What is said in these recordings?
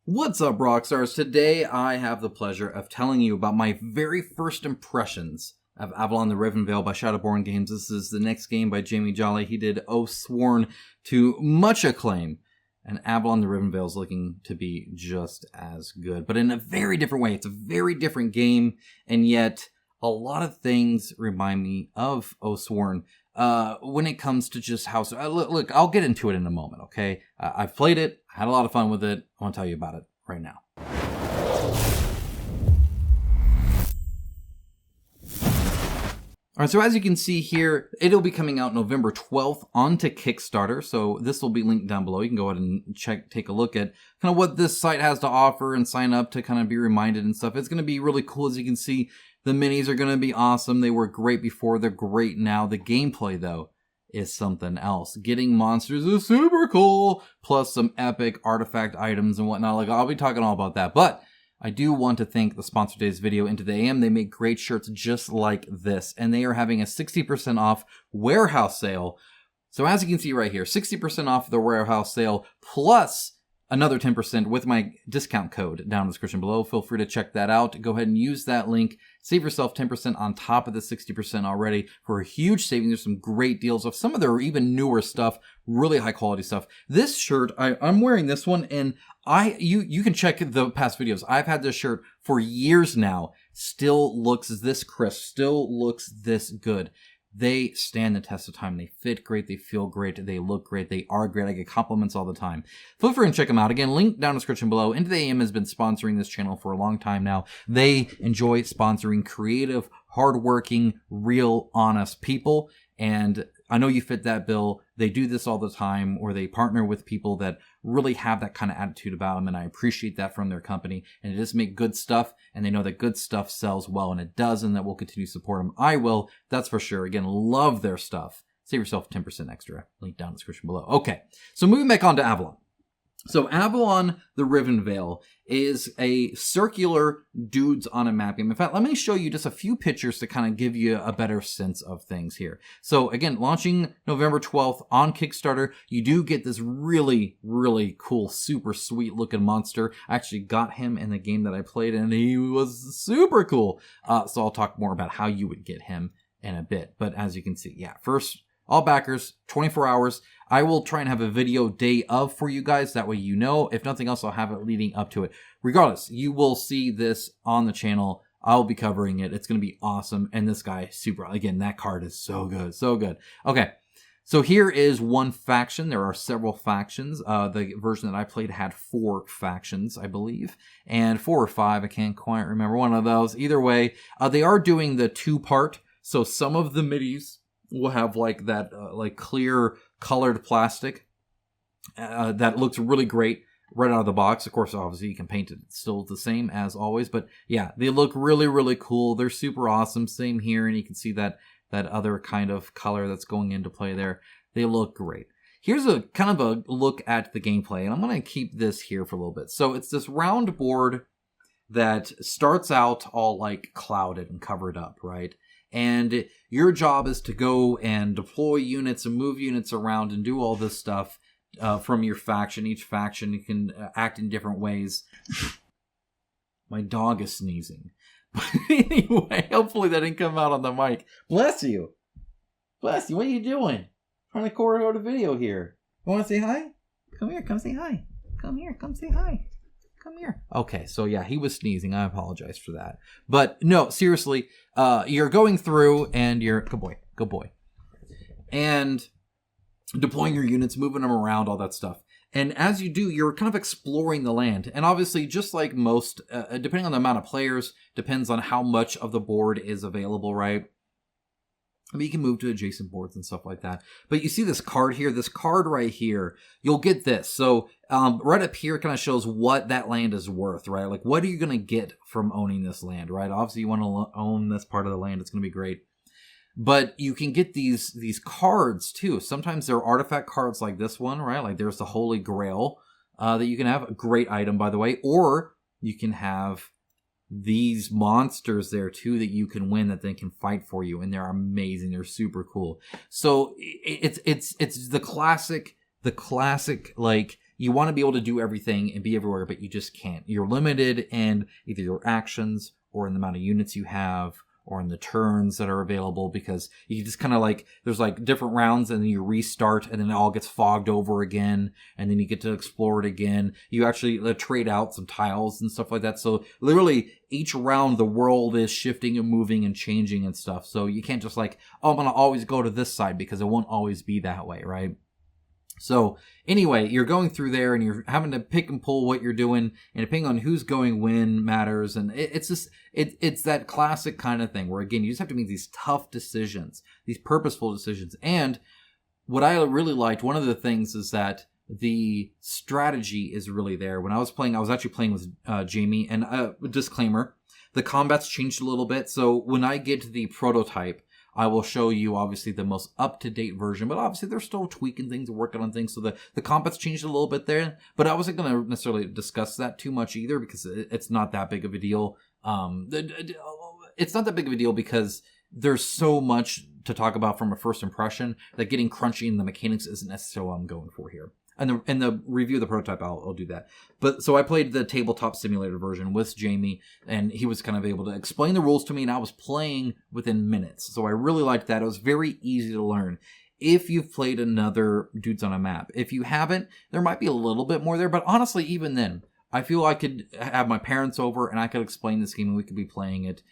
What's up, Rockstars? Today I have the pleasure of telling you about my very first impressions of Avalon the Riven by Shadowborn Games. This is the next game by Jamie Jolly. He did Oathsworn to much acclaim, and Avalon the Riven is looking to be just as good, but in a very different way. It's a very different game, and yet a lot of things remind me of Oathsworn when it comes to just how... Look, I'll get into it in a moment, okay? I've played it, had a lot of fun with it. I want to tell you about it right now. Alright, so as you can see here, it'll be coming out November 12th onto Kickstarter, so this will be linked down below. You can go ahead and take a look at kind of what this site has to offer and sign up to kind of be reminded and stuff. It's going to be really cool. As you can see, the minis are going to be awesome. They were great before, they're great now. The gameplay, though, is something else. Getting monsters is super cool, plus some epic artifact items and whatnot. Like, I'll be talking all about that, but I do want to thank the sponsor of today's video, Into the AM. They make great shirts just like this, and they are having a 60% off warehouse sale. So as you can see right here, 60% off the warehouse sale, plus another 10% with my discount code down in the description below. Feel free to check that out. Go ahead and use that link. Save yourself 10% on top of the 60% already for a huge saving. There's some great deals of some of their even newer stuff, really high quality stuff. This shirt, I'm wearing this one, and you can check the past videos. I've had this shirt for years now. Still looks this crisp, still looks this good. They stand the test of time. They fit great. They feel great. They look great. They are great. I get compliments all the time. Feel free and check them out. Again, link down in the description below. Into the AM has been sponsoring this channel for a long time now. They enjoy sponsoring creative, hardworking, real, honest people. And I know you fit that bill. They do this all the time, or they partner with people that really have that kind of attitude about them, and I appreciate that from their company. And it does make good stuff, and they know that good stuff sells well, and it does, and that we'll continue to support them. I will, that's for sure. Again, love their stuff. Save yourself 10% extra. Link down in the description below. Okay, so moving back on to Avalon. So Avalon the Riven Veil is a circular dudes on a map game. In fact, let me show you just a few pictures to kind of give you a better sense of things here. So again, launching November 12th on Kickstarter, you do get this really, really cool, super sweet looking monster. I actually got him in the game that I played, and he was super cool. So I'll talk more about how you would get him in a bit. But as you can see, yeah, first, all backers, 24 hours. I will try and have a video day of for you guys. That way you know. If nothing else, I'll have it leading up to it. Regardless, you will see this on the channel. I'll be covering it. It's going to be awesome. And this guy, super. Again, that card is so good. So good. Okay. So here is one faction. There are several factions. The version that I played had 4 factions, I believe. And 4 or 5. I can't quite remember one of those. Either way, they are doing the 2-part. So some of the middies will have like that like clear colored plastic that looks really great right out of the box. Of course, obviously you can paint it still the same as always, but yeah, they look really, really cool. They're super awesome. Same here, and you can see that other kind of color that's going into play there. They look great. Here's a kind of a look at the gameplay, and I'm going to keep this here for a little bit. So it's this round board that starts out all like clouded and covered up, right? And your job is to go and deploy units and move units around and do all this stuff from your faction. Each faction can act in different ways. My dog is sneezing. But anyway, hopefully that didn't come out on the mic. Bless you. Bless you. What are you doing? Trying to record a video here. You want to say hi? Come here. Come say hi. Come here. Come say hi. Come here. Okay, so yeah, he was sneezing. I apologize for that. But no, seriously, you're going through and you're... Good boy. And deploying your units, moving them around, all that stuff. And as you do, you're kind of exploring the land. And obviously, just like most, depending on the amount of players, depends on how much of the board is available, right? I mean, you can move to adjacent boards and stuff like that. But you see this card here, this card right here, you'll get this. So right up here kind of shows what that land is worth, right? Like, what are you going to get from owning this land, right? Obviously, you want to own this part of the land. It's going to be great. But you can get these cards, too. Sometimes there are artifact cards like this one, right? Like, there's the Holy Grail that you can have. A great item, by the way. Or you can have these monsters there too that you can win that then can fight for you, and they're amazing. They're super cool. So it's the classic like you want to be able to do everything and be everywhere, but you just can't. You're limited in either your actions or in the amount of units you have or in the turns that are available, because you just kind of like, there's like different rounds and then you restart and then it all gets fogged over again and then you get to explore it again. You actually trade out some tiles and stuff like that. So literally each round the world is shifting and moving and changing and stuff. So you can't just like, oh, I'm going to always go to this side, because it won't always be that way, right? So anyway, you're going through there and you're having to pick and pull what you're doing, and depending on who's going when matters. And it's just, it's that classic kind of thing where, again, you just have to make these tough decisions, these purposeful decisions. And what I really liked, one of the things is that the strategy is really there. When I was playing, I was actually playing with Jamie, and disclaimer, the combat's changed a little bit. So when I get to the prototype, I will show you, obviously, the most up-to-date version, but obviously they're still tweaking things and working on things, so the combat's changed a little bit there, but I wasn't going to necessarily discuss that too much either, because it's not that big of a deal. It's not that big of a deal because there's so much to talk about from a first impression that getting crunchy in the mechanics isn't necessarily what I'm going for here. In the review of the prototype, I'll do that. But so I played the tabletop simulator version with Jamie, and he was kind of able to explain the rules to me, and I was playing within minutes. So I really liked that. It was very easy to learn. If you've played another Dudes on a Map, if you haven't, there might be a little bit more there. But honestly, even then, I feel I could have my parents over, and I could explain this game, and we could be playing it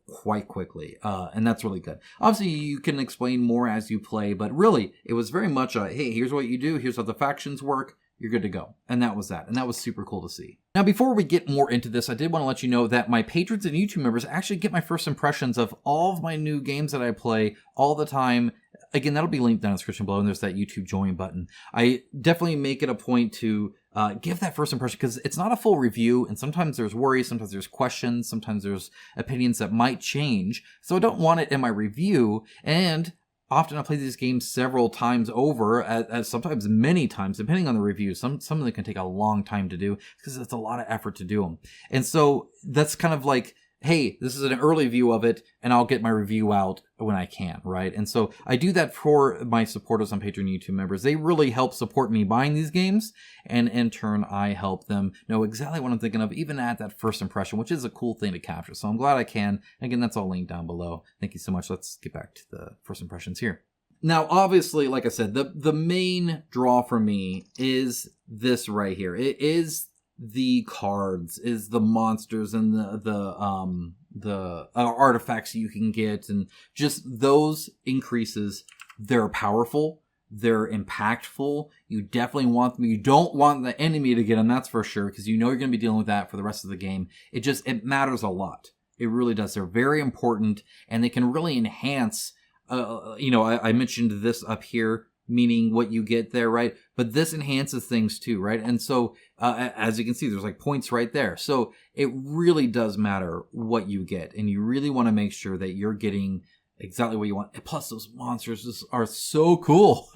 quite quickly, and that's really good. Obviously, you can explain more as you play, but really, it was very much a, hey, here's what you do, here's how the factions work, you're good to go. And that was that, and that was super cool to see. Now, before we get more into this, I did want to let you know that my patrons and YouTube members actually get my first impressions of all of my new games that I play all the time. Again, that'll be linked down in the description below, and there's that YouTube join button. I definitely make it a point to give that first impression, because it's not a full review, and sometimes there's worries, sometimes there's questions, sometimes there's opinions that might change, so I don't want it in my review. And often I play these games several times over, as sometimes many times, depending on the review. Some of them can take a long time to do, because it's a lot of effort to do them. And so that's kind of like, hey, this is an early view of it, and I'll get my review out when I can, right? And so I do that for my supporters on Patreon, YouTube members. They really help support me buying these games, and in turn, I help them know exactly what I'm thinking of, even at that first impression, which is a cool thing to capture. So I'm glad I can. Again, that's all linked down below. Thank you so much. Let's get back to the first impressions here. Now, obviously, like I said, the main draw for me is this right here. It is the cards, is the monsters, and the artifacts you can get, and just those increases. They're powerful, they're impactful. You definitely want them. You don't want the enemy to get them, that's for sure, because you know you're going to be dealing with that for the rest of the game. It matters a lot. It really does. They're very important, and they can really enhance. I mentioned this up here, meaning what you get there, right? But this enhances things too, right? And so, as you can see, there's like points right there. So it really does matter what you get, and you really want to make sure that you're getting exactly what you want. And plus, those monsters just are so cool.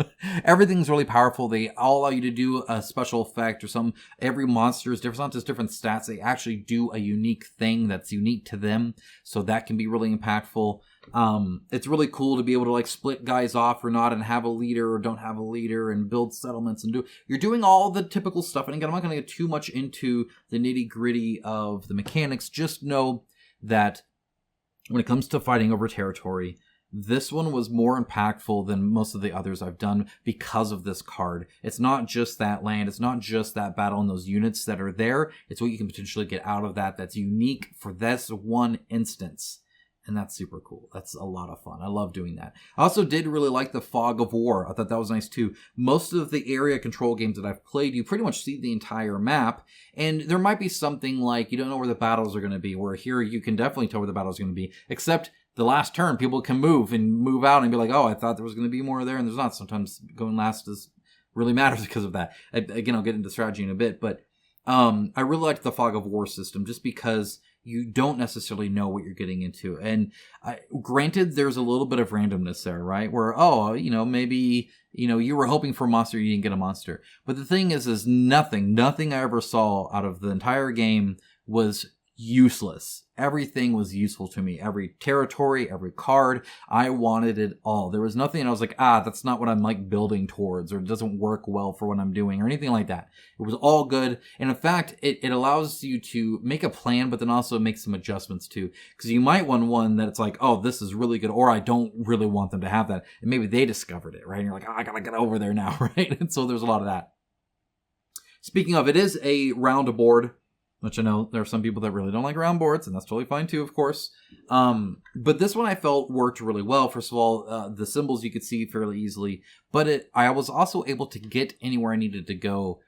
Everything's really powerful. They all allow you to do a special effect or something. Every monster is different. It's not just different stats. They actually do a unique thing that's unique to them. So that can be really impactful. It's really cool to be able to like split guys off or not, and have a leader or don't have a leader, and build settlements, and you're doing all the typical stuff. And again, I'm not going to get too much into the nitty gritty of the mechanics. Just know that when it comes to fighting over territory, this one was more impactful than most of the others I've done because of this card. It's not just that land. It's not just that battle and those units that are there. It's what you can potentially get out of that that's unique for this one instance. And that's super cool. That's a lot of fun. I love doing that. I also did really like the Fog of War. I thought that was nice too. Most of the area control games that I've played, you pretty much see the entire map. And there might be something like you don't know where the battles are going to be, where here you can definitely tell where the battles are going to be. Except the last turn, people can move out and be like, oh, I thought there was going to be more there, and there's not. Sometimes going last really matters because of that. Again, I'll get into strategy in a bit, but I really liked the Fog of War system just because you don't necessarily know what you're getting into. And granted, there's a little bit of randomness there, right? Where, maybe, you were hoping for a monster, you didn't get a monster. But the thing is nothing I ever saw out of the entire game was useless. Everything was useful to me. Every territory, every card, I wanted it all. There was nothing, and I was like, that's not what I'm like building towards, or it doesn't work well for what I'm doing, or anything like that. It was all good. And in fact, it allows you to make a plan, but then also make some adjustments too. Because you might want one that it's like, oh, this is really good, or I don't really want them to have that. And maybe they discovered it, right? And you're like, I gotta get over there now, right? And so there's a lot of that. Speaking of, it is a round board, which I know there are some people that really don't like round boards, and that's totally fine too, of course. But this one I felt worked really well. First of all, the symbols you could see fairly easily, but I was also able to get anywhere I needed to go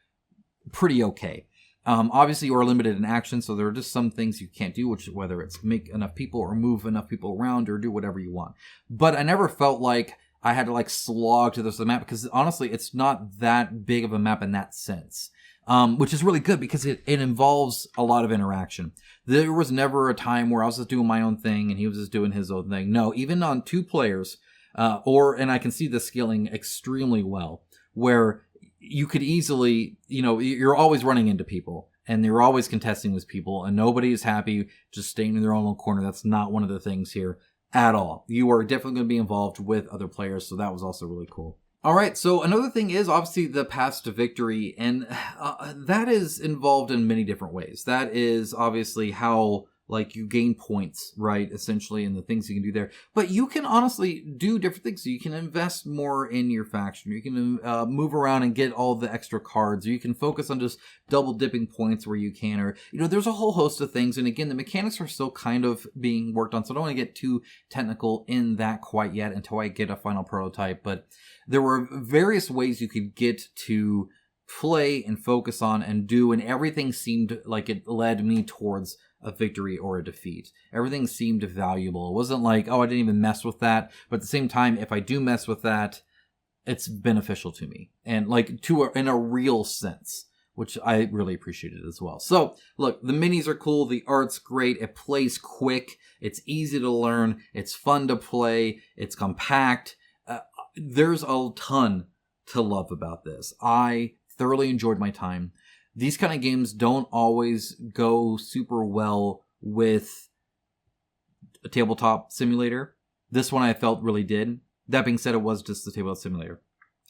pretty okay. Obviously, you are limited in action, so there are just some things you can't do, which whether it's make enough people or move enough people around or do whatever you want. But I never felt like I had to like slog to this map, because honestly, it's not that big of a map in that sense. Which is really good because it involves a lot of interaction. There was never a time where I was just doing my own thing and he was just doing his own thing. No, even on 2 players, and I can see this scaling extremely well, where you could easily, you're always running into people and you're always contesting with people and nobody is happy just staying in their own little corner. That's not one of the things here at all. You are definitely going to be involved with other players, so that was also really cool. All right, so another thing is obviously the path to victory, and that is involved in many different ways. That is obviously how, like, you gain points, right, essentially, and the things you can do there. But you can honestly do different things. So you can invest more in your faction. You can move around and get all the extra cards. Or you can focus on just double dipping points where you can. Or, there's a whole host of things. And again, the mechanics are still kind of being worked on. So I don't want to get too technical in that quite yet until I get a final prototype. But there were various ways you could get to play and focus on and do. And everything seemed like it led me towards a victory or a defeat. Everything seemed valuable. It wasn't like, I didn't even mess with that. But at the same time, if I do mess with that, it's beneficial to me. And like in a real sense, which I really appreciated as well. So look, the minis are cool. The art's great. It plays quick. It's easy to learn. It's fun to play. It's compact. There's a ton to love about this. I thoroughly enjoyed my time. These kind of games don't always go super well with a tabletop simulator. This one I felt really did. That being said, it was just the tabletop simulator.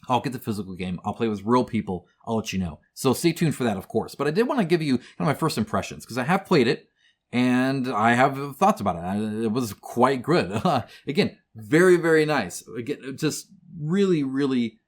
I'll get the physical game. I'll play with real people. I'll let you know. So stay tuned for that, of course. But I did want to give you kind of my first impressions, because I have played it and I have thoughts about it. It was quite good. Again, very, very nice. Again, just really, really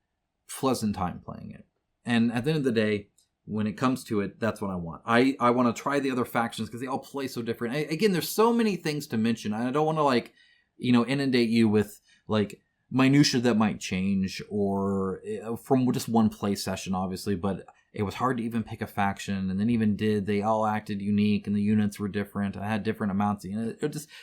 pleasant time playing it. And at the end of the day, when it comes to it, that's what I want. I want to try the other factions because they all play so different. Again, there's so many things to mention. I don't want to inundate you with like minutia that might change or from just one play session, obviously. But it was hard to even pick a faction, and then even they all acted unique, and the units were different. I had different amounts. There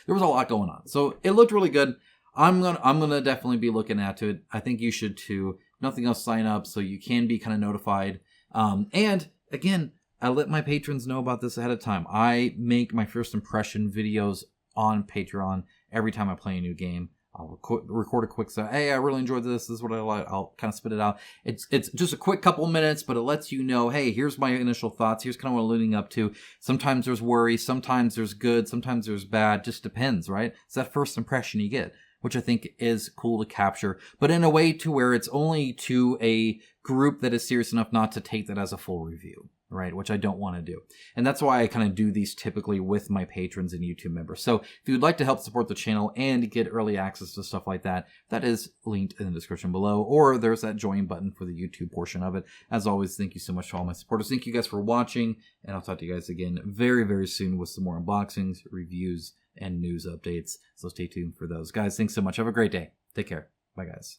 was a lot going on. So it looked really good. I'm gonna definitely be looking at it. I think you should too. If nothing else, sign up so you can be kind of notified. And again, I let my patrons know about this ahead of time. I make my first impression videos on Patreon every time I play a new game. I'll record a quick say, hey, I really enjoyed this. This is what I like. I'll kind of spit it out. It's just a quick couple minutes, but it lets you know, hey, here's my initial thoughts. Here's kind of what I'm leading up to. Sometimes there's worry. Sometimes there's good. Sometimes there's bad. Just depends, right? It's that first impression you get, which I think is cool to capture, but in a way to where it's only to a group that is serious enough not to take that as a full review, right? Which I don't want to do. And that's why I kind of do these typically with my patrons and YouTube members. So if you'd like to help support the channel and get early access to stuff like that, that is linked in the description below, or there's that join button for the YouTube portion of it. As always, thank you so much to all my supporters. Thank you guys for watching, and I'll talk to you guys again very, very soon with some more unboxings, reviews, and news updates. So stay tuned for those. Guys, thanks so much. Have a great day. Take care. Bye, guys.